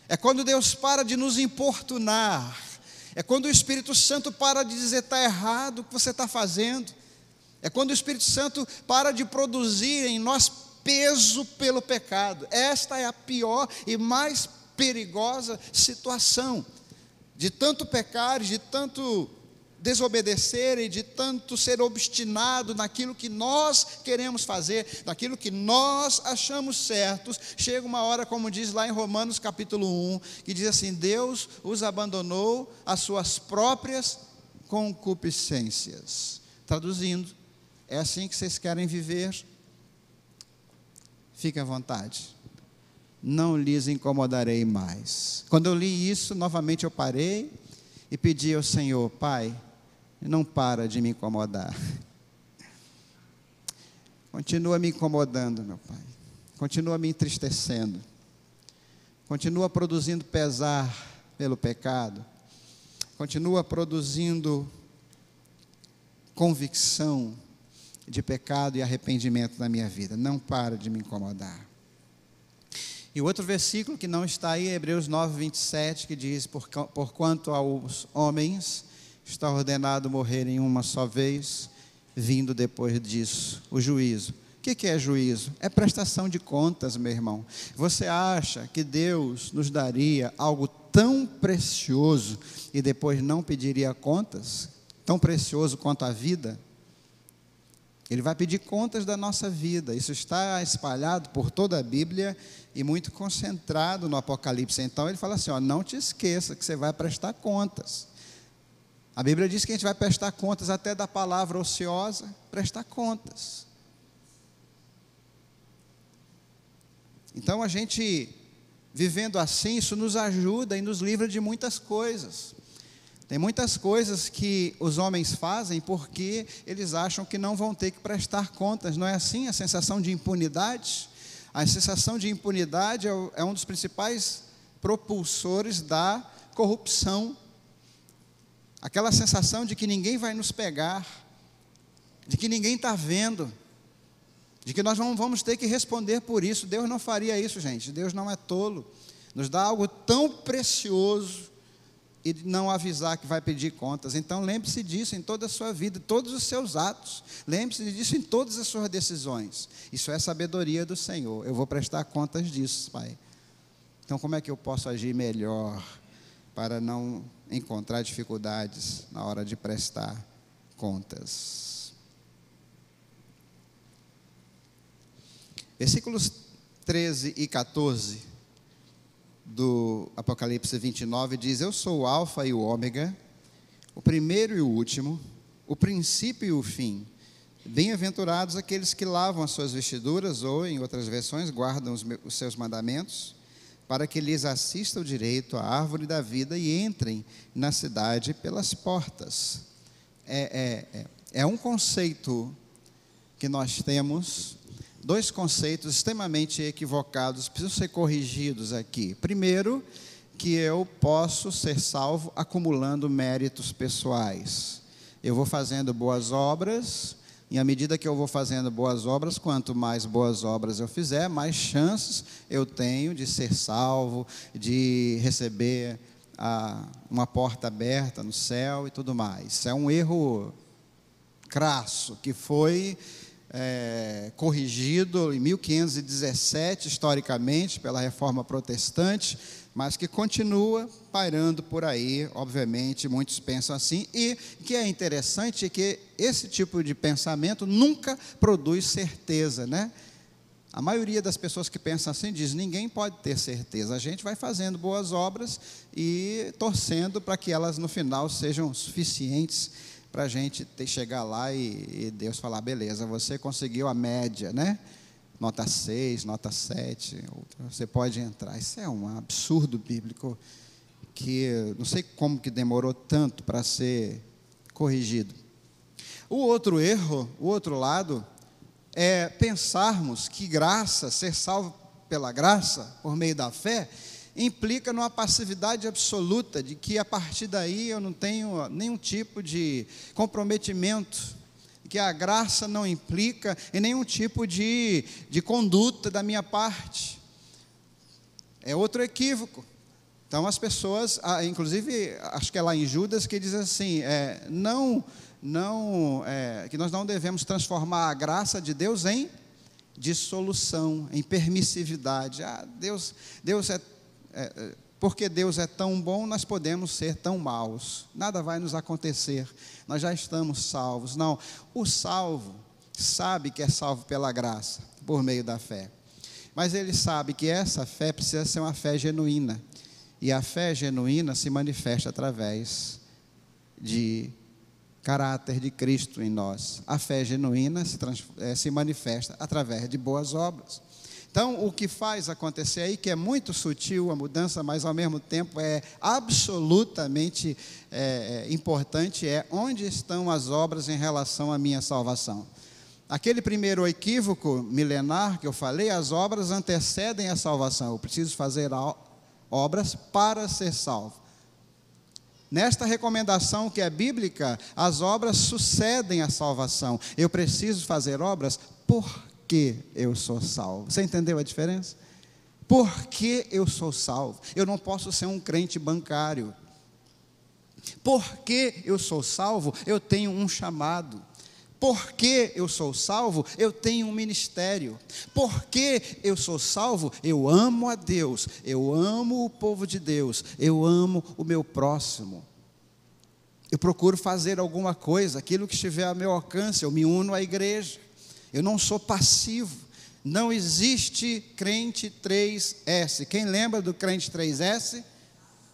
É quando Deus para de nos importunar. É quando o Espírito Santo para de dizer: está errado o que você está fazendo. É quando o Espírito Santo para de produzir em nós peso pelo pecado. Esta é a pior e mais perigosa situação. De tanto pecar, de tanto desobedecer e de tanto ser obstinado naquilo que nós queremos fazer, naquilo que nós achamos certos, chega uma hora, como diz lá em Romanos capítulo 1, que diz assim: Deus os abandonou às suas próprias concupiscências. Traduzindo, é assim que vocês querem viver? Fiquem à vontade, não lhes incomodarei mais. Quando eu li isso, novamente eu parei e pedi ao Senhor: Pai, não para de me incomodar. Continua me incomodando, meu Pai. Continua me entristecendo. Continua produzindo pesar pelo pecado. Continua produzindo convicção de pecado e arrependimento na minha vida. Não para de me incomodar. E o outro versículo que não está aí é Hebreus 9, 27, que diz: Porquanto aos homens está ordenado morrerem uma só vez, vindo depois disso o juízo. O que é juízo? É prestação de contas, meu irmão. Você acha que Deus nos daria algo tão precioso e depois não pediria contas? Tão precioso quanto a vida? Ele vai pedir contas da nossa vida. Isso está espalhado por toda a Bíblia e muito concentrado no Apocalipse. Então ele fala assim: não te esqueça que você vai prestar contas. A Bíblia diz que a gente vai prestar contas até da palavra ociosa, prestar contas. Então a gente, vivendo assim, isso nos ajuda e nos livra de muitas coisas. Tem muitas coisas que os homens fazem porque eles acham que não vão ter que prestar contas. Não é assim? A sensação de impunidade. A sensação de impunidade é um dos principais propulsores da corrupção. Aquela sensação de que ninguém vai nos pegar, de que ninguém está vendo, de que nós não vamos ter que responder por isso. Deus não faria isso, gente. Deus não é tolo. Nos dá algo tão precioso e não avisar que vai pedir contas. Então lembre-se disso em toda a sua vida, todos os seus atos. Lembre-se disso em todas as suas decisões. Isso é sabedoria do Senhor. Eu vou prestar contas disso, Pai. Então como é que eu posso agir melhor para não encontrar dificuldades na hora de prestar contas? Versículos 13 e 14 do Apocalipse 29 diz: Eu sou o Alfa e o Ômega, o primeiro e o último, o princípio e o fim. Bem-aventurados aqueles que lavam as suas vestiduras, ou, em outras versões, guardam os seus mandamentos, para que lhes assista o direito à árvore da vida e entrem na cidade pelas portas. É um conceito que nós temos. Dois conceitos extremamente equivocados precisam ser corrigidos aqui. Primeiro, que eu posso ser salvo acumulando méritos pessoais. Eu vou fazendo boas obras, e à medida que eu vou fazendo boas obras, quanto mais boas obras eu fizer, mais chances eu tenho de ser salvo, de receber uma porta aberta no céu e tudo mais. Isso é um erro crasso, que foi corrigido em 1517, historicamente, pela Reforma Protestante, mas que continua pairando por aí. Obviamente, muitos pensam assim, e o que é interessante é que esse tipo de pensamento nunca produz certeza, né? A maioria das pessoas que pensam assim diz: ninguém pode ter certeza, a gente vai fazendo boas obras e torcendo para que elas no final sejam suficientes para a gente chegar lá e Deus falar: beleza, você conseguiu a média, né? Nota 6, nota 7, você pode entrar. Isso é um absurdo bíblico que não sei como que demorou tanto para ser corrigido. O outro erro, o outro lado, é pensarmos que graça, ser salvo pela graça, por meio da fé, implica numa passividade absoluta, de que a partir daí eu não tenho nenhum tipo de comprometimento, que a graça não implica em nenhum tipo de conduta da minha parte. É outro equívoco. Então as pessoas, inclusive, acho que é lá em Judas que diz assim, que nós não devemos transformar a graça de Deus em dissolução, em permissividade. Deus é porque Deus é tão bom, nós podemos ser tão maus. Nada vai nos acontecer, nós já estamos salvos. Não, o salvo sabe que é salvo pela graça, por meio da fé. Mas ele sabe que essa fé precisa ser uma fé genuína. E a fé genuína se manifesta através de caráter de Cristo em nós. A fé genuína se manifesta através de boas obras. Então, o que faz acontecer aí, que é muito sutil a mudança, mas ao mesmo tempo é absolutamente importante, é onde estão as obras em relação à minha salvação. Aquele primeiro equívoco milenar que eu falei, as obras antecedem a salvação. Eu preciso fazer obras para ser salvo. Nesta recomendação que é bíblica, as obras sucedem à salvação. Eu preciso fazer obras porque eu sou salvo. Você entendeu a diferença? Porque eu sou salvo. Eu não posso ser um crente bancário. Porque eu sou salvo, eu tenho um chamado. Porque eu sou salvo, eu tenho um ministério. Porque eu sou salvo, eu amo a Deus, eu amo o povo de Deus, eu amo o meu próximo. Eu procuro fazer alguma coisa, aquilo que estiver ao meu alcance, eu me uno à igreja. Eu não sou passivo. Não existe crente 3S. Quem lembra do crente 3S?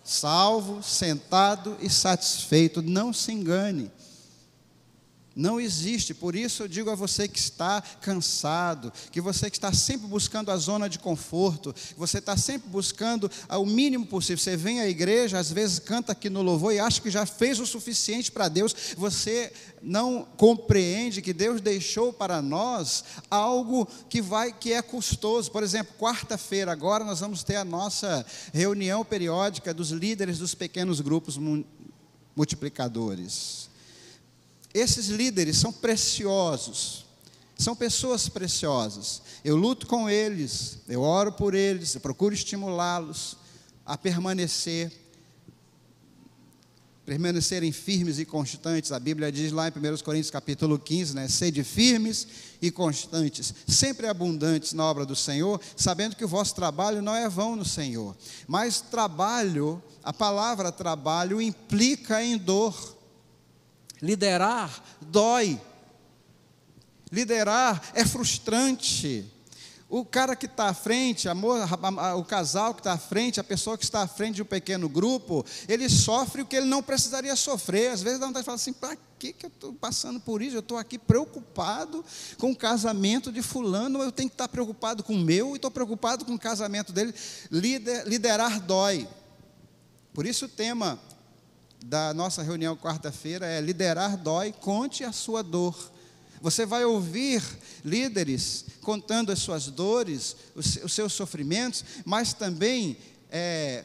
Salvo, sentado e satisfeito. Não se engane. Não existe, por isso eu digo a você que está cansado, que você que está sempre buscando a zona de conforto, você está sempre buscando o mínimo possível. Você vem à igreja, às vezes canta aqui no louvor e acha que já fez o suficiente para Deus. Você não compreende que Deus deixou para nós algo que é custoso. Por exemplo, quarta-feira agora nós vamos ter a nossa reunião periódica dos líderes dos pequenos grupos multiplicadores. Esses líderes são preciosos, são pessoas preciosas. Eu luto com eles, eu oro por eles, eu procuro estimulá-los a permanecerem firmes e constantes. A Bíblia diz lá em 1 Coríntios capítulo 15, sede firmes e constantes, sempre abundantes na obra do Senhor, sabendo que o vosso trabalho não é vão no Senhor. Mas trabalho, a palavra trabalho implica em dor. Liderar dói, liderar é frustrante. O cara que está à frente, o casal que está à frente, a pessoa que está à frente de um pequeno grupo, ele sofre o que ele não precisaria sofrer. Às vezes dá vontade de falar assim, para que eu estou passando por isso? Eu estou aqui preocupado com o casamento de fulano, eu tenho que estar preocupado com o meu, e estou preocupado com o casamento dele. Liderar dói. Por isso o tema da nossa reunião quarta-feira é liderar dói, conte a sua dor. Você vai ouvir líderes contando as suas dores, os seus sofrimentos, mas também,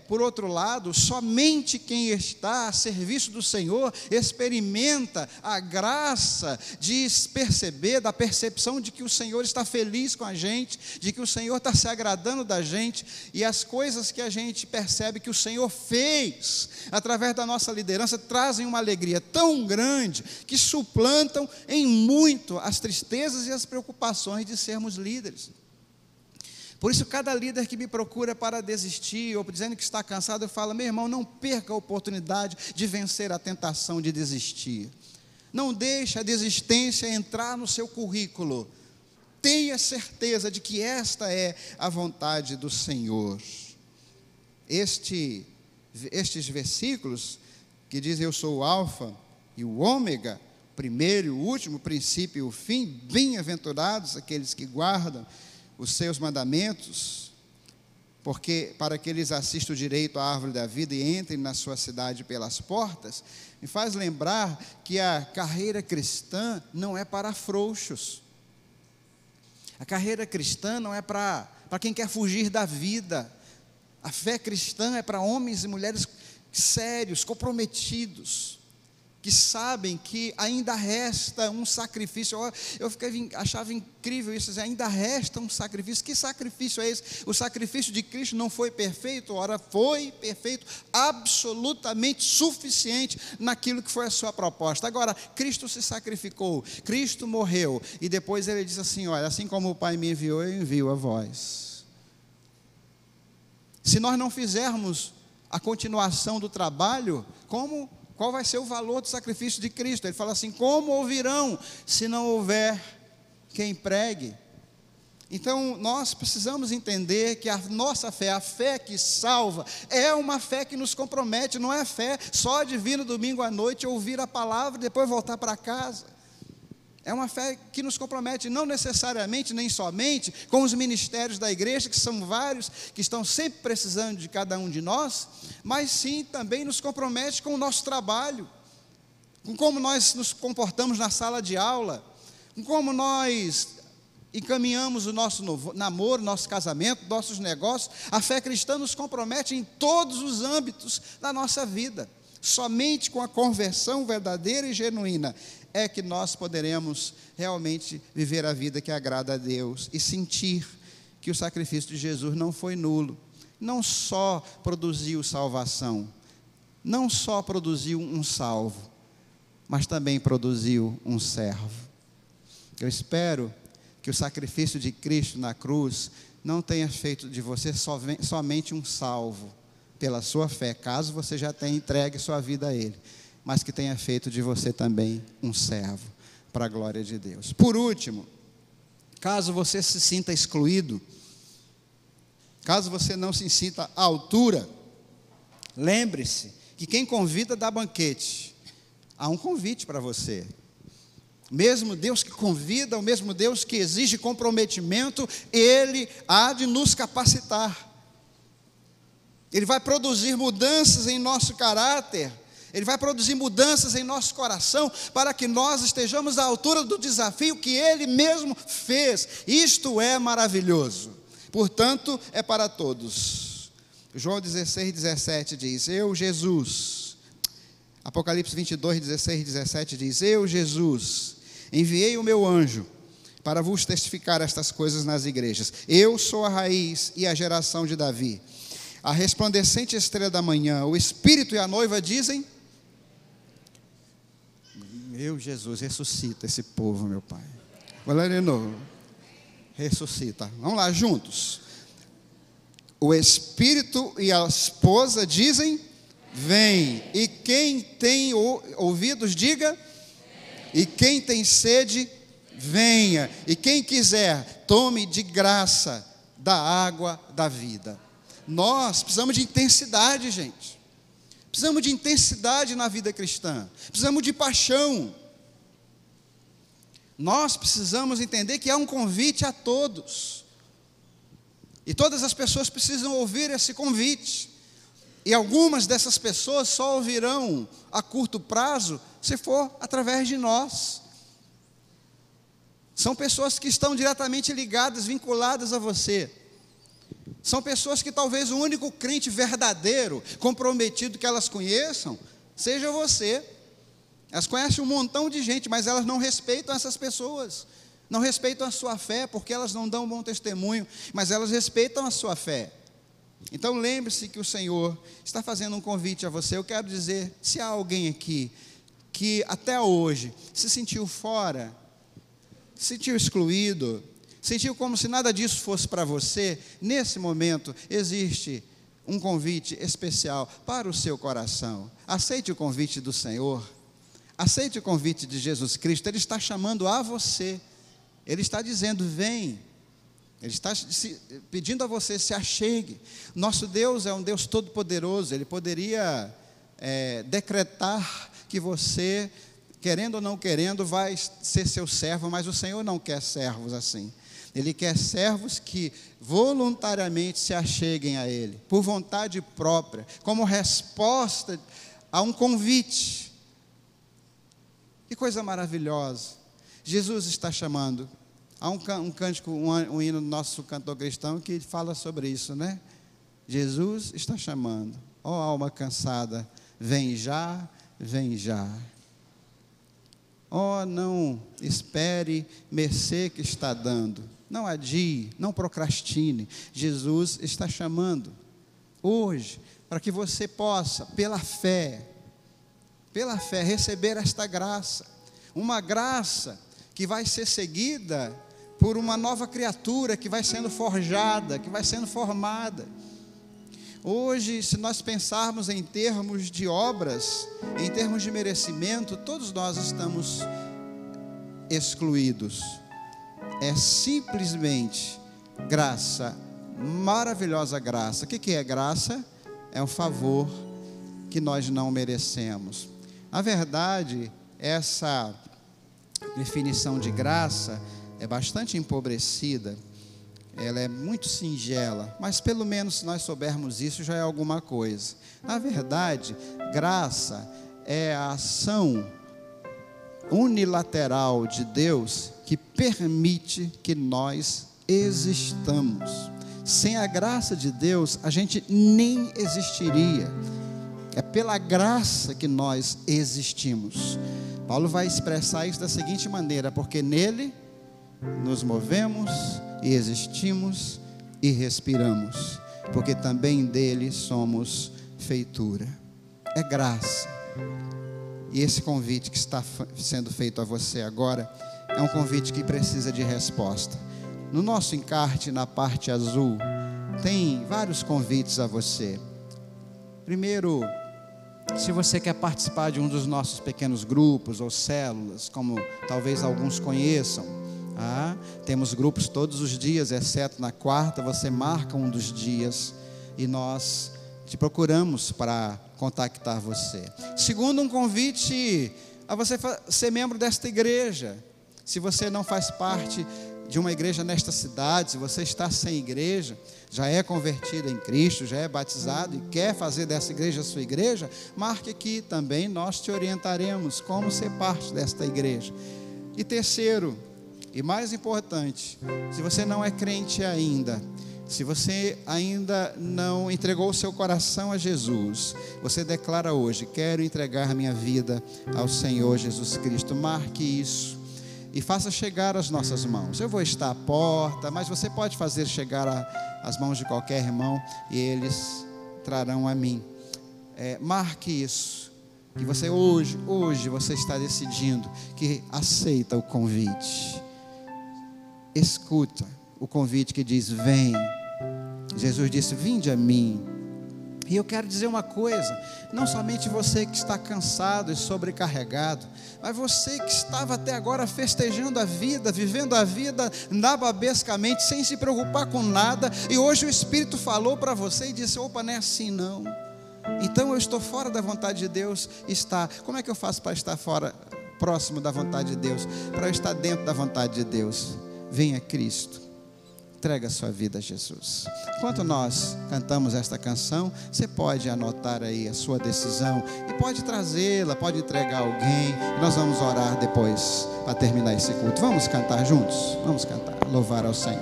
por outro lado, somente quem está a serviço do Senhor experimenta a graça de perceber, da percepção de que o Senhor está feliz com a gente, de que o Senhor está se agradando da gente, e as coisas que a gente percebe que o Senhor fez através da nossa liderança trazem uma alegria tão grande que suplantam em muito as tristezas e as preocupações de sermos líderes. Por isso, cada líder que me procura para desistir, ou dizendo que está cansado, eu falo, meu irmão, não perca a oportunidade de vencer a tentação de desistir. Não deixe a desistência entrar no seu currículo. Tenha certeza de que esta é a vontade do Senhor. Estes versículos, que dizem eu sou o alfa e o ômega, o primeiro e o último, o princípio e o fim, bem-aventurados aqueles que guardam os seus mandamentos, porque para que eles assistam direito à árvore da vida e entrem na sua cidade pelas portas, me faz lembrar que a carreira cristã não é para frouxos. A carreira cristã não é para quem quer fugir da vida. A fé cristã é para homens e mulheres sérios, comprometidos, que sabem que ainda resta um sacrifício. Eu achava incrível isso, ainda resta um sacrifício. Que sacrifício é esse? O sacrifício de Cristo não foi perfeito? Ora, foi perfeito, absolutamente suficiente naquilo que foi a sua proposta. Agora, Cristo se sacrificou, Cristo morreu, e depois ele diz assim, olha, assim como o Pai me enviou, eu envio a vós. Se nós não fizermos a continuação do trabalho, qual vai ser o valor do sacrifício de Cristo? Ele fala assim: como ouvirão se não houver quem pregue? Então nós precisamos entender que a nossa fé, a fé que salva, é uma fé que nos compromete. Não é fé só de vir no domingo à noite, ouvir a palavra e depois voltar para casa. É uma fé que nos compromete, não necessariamente, nem somente com os ministérios da igreja, que são vários, que estão sempre precisando de cada um de nós, mas sim também nos compromete com o nosso trabalho, com como nós nos comportamos na sala de aula, com como nós encaminhamos o nosso namoro, nosso casamento, nossos negócios. A fé cristã nos compromete em todos os âmbitos da nossa vida. Somente com a conversão verdadeira e genuína é que nós poderemos realmente viver a vida que agrada a Deus e sentir que o sacrifício de Jesus não foi nulo. Não só produziu salvação, não só produziu um salvo, mas também produziu um servo. Eu espero que o sacrifício de Cristo na cruz não tenha feito de você somente um salvo pela sua fé, caso você já tenha entregue sua vida a Ele, mas que tenha feito de você também um servo, para a glória de Deus. Por último, caso você se sinta excluído, caso você não se sinta à altura, lembre-se que quem convida dá banquete. Há um convite para você. Mesmo Deus que convida, o mesmo Deus que exige comprometimento, Ele há de nos capacitar. Ele vai produzir mudanças em nosso caráter, Ele vai produzir mudanças em nosso coração, para que nós estejamos à altura do desafio que Ele mesmo fez. Isto é maravilhoso, portanto é para todos. João 16:17 diz: eu, Jesus. Apocalipse 22:16-17 diz: eu, Jesus, enviei o meu anjo para vos testificar estas coisas nas igrejas. Eu sou a raiz e a geração de Davi, a resplandecente estrela da manhã. O Espírito e a noiva dizem: meu Jesus, ressuscita esse povo, meu Pai. Vou ler de novo. Ressuscita. Vamos lá, juntos. O Espírito e a esposa dizem: vem. E quem tem ouvidos, diga: e quem tem sede, venha. E quem quiser, tome de graça da água da vida. Nós precisamos de intensidade, gente. Precisamos de intensidade na vida cristã. Precisamos de paixão. Nós precisamos entender que há um convite a todos. E todas as pessoas precisam ouvir esse convite. E algumas dessas pessoas só ouvirão a curto prazo, se for através de nós. São pessoas que estão diretamente ligadas, vinculadas a você. São pessoas que talvez o único crente verdadeiro, comprometido que elas conheçam, seja você. Elas conhecem um montão de gente, mas elas não respeitam essas pessoas. Não respeitam a sua fé, porque elas não dão um bom testemunho, mas elas respeitam a sua fé. Então lembre-se que o Senhor está fazendo um convite a você. Eu quero dizer, se há alguém aqui que até hoje se sentiu fora, se sentiu excluído, sentiu como se nada disso fosse para você, nesse momento existe um convite especial para o seu coração. Aceite o convite do Senhor, aceite o convite de Jesus Cristo. Ele está chamando a você, Ele está dizendo: vem. Ele está pedindo a você: se achegue. Nosso Deus é um Deus todo-poderoso. Ele poderia decretar que você, querendo ou não querendo, vai ser seu servo, mas o Senhor não quer servos assim. Ele quer servos que voluntariamente se acheguem a Ele, por vontade própria, como resposta a um convite. Que coisa maravilhosa. Jesus está chamando. Há um cântico, um hino do nosso cantor cristão que fala sobre isso, né? Jesus está chamando. Ó alma cansada, vem já, vem já. Ó, não espere mercê que está dando. Não adie, não procrastine. Jesus está chamando hoje, para que você possa, pela fé, receber esta graça. Uma graça que vai ser seguida por uma nova criatura que vai sendo forjada, que vai sendo formada. Hoje, se nós pensarmos em termos de obras, em termos de merecimento, todos nós estamos excluídos. É simplesmente graça, maravilhosa graça. O que é graça? É um favor que nós não merecemos. Na verdade, essa definição de graça é bastante empobrecida. Ela é muito singela, mas pelo menos se nós soubermos isso já é alguma coisa. Na verdade, graça é a ação unilateral de Deus que permite que nós existamos. Sem a graça de Deus, a gente nem existiria. É pela graça que nós existimos. Paulo vai expressar isso da seguinte maneira: porque nele nos movemos e existimos e respiramos, porque também dele somos feitura. É graça. E esse convite que está sendo feito a você agora é um convite que precisa de resposta. No nosso encarte, na parte azul, tem vários convites a você. Primeiro, se você quer participar de um dos nossos pequenos grupos ou células, como talvez alguns conheçam, temos grupos todos os dias, exceto na quarta. Você marca um dos dias e nós te procuramos para contactar você. Segundo, um convite a você ser membro desta igreja. Se você não faz parte de uma igreja nesta cidade, se você está sem igreja, já é convertido em Cristo, já é batizado e quer fazer dessa igreja a sua igreja, marque aqui também, nós te orientaremos como ser parte desta igreja. E terceiro, e mais importante, se você não é crente ainda, se você ainda não entregou o seu coração a Jesus, você declara hoje: quero entregar minha vida ao Senhor Jesus Cristo. Marque isso e faça chegar as nossas mãos. Eu vou estar à porta, mas você pode fazer chegar as mãos de qualquer irmão e eles trarão a mim. Marque isso, que você hoje você está decidindo que aceita o convite. Escuta o convite que diz: vem. Jesus disse: vinde a mim. E eu quero dizer uma coisa: não somente você que está cansado e sobrecarregado, mas você que estava até agora festejando a vida, vivendo a vida nababescamente, sem se preocupar com nada, e hoje o Espírito falou para você e disse: opa, não é assim não. Então eu estou fora da vontade de Deus. Como é que eu faço para estar próximo da vontade de Deus? Para eu estar dentro da vontade de Deus? Venha Cristo, entrega a sua vida a Jesus. Enquanto nós cantamos esta canção, você pode anotar aí a sua decisão e pode trazê-la, pode entregar a alguém. Nós vamos orar depois para terminar esse culto. Vamos cantar juntos? Vamos cantar, louvar ao Senhor.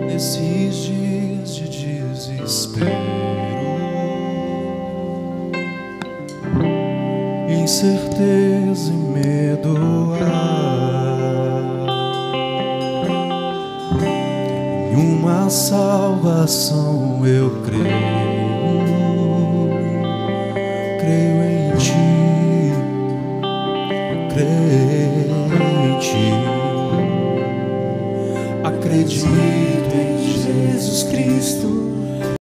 Nesses dias de desespero, incerteza e medo, uma salvação eu creio em ti, acredito em Jesus Cristo,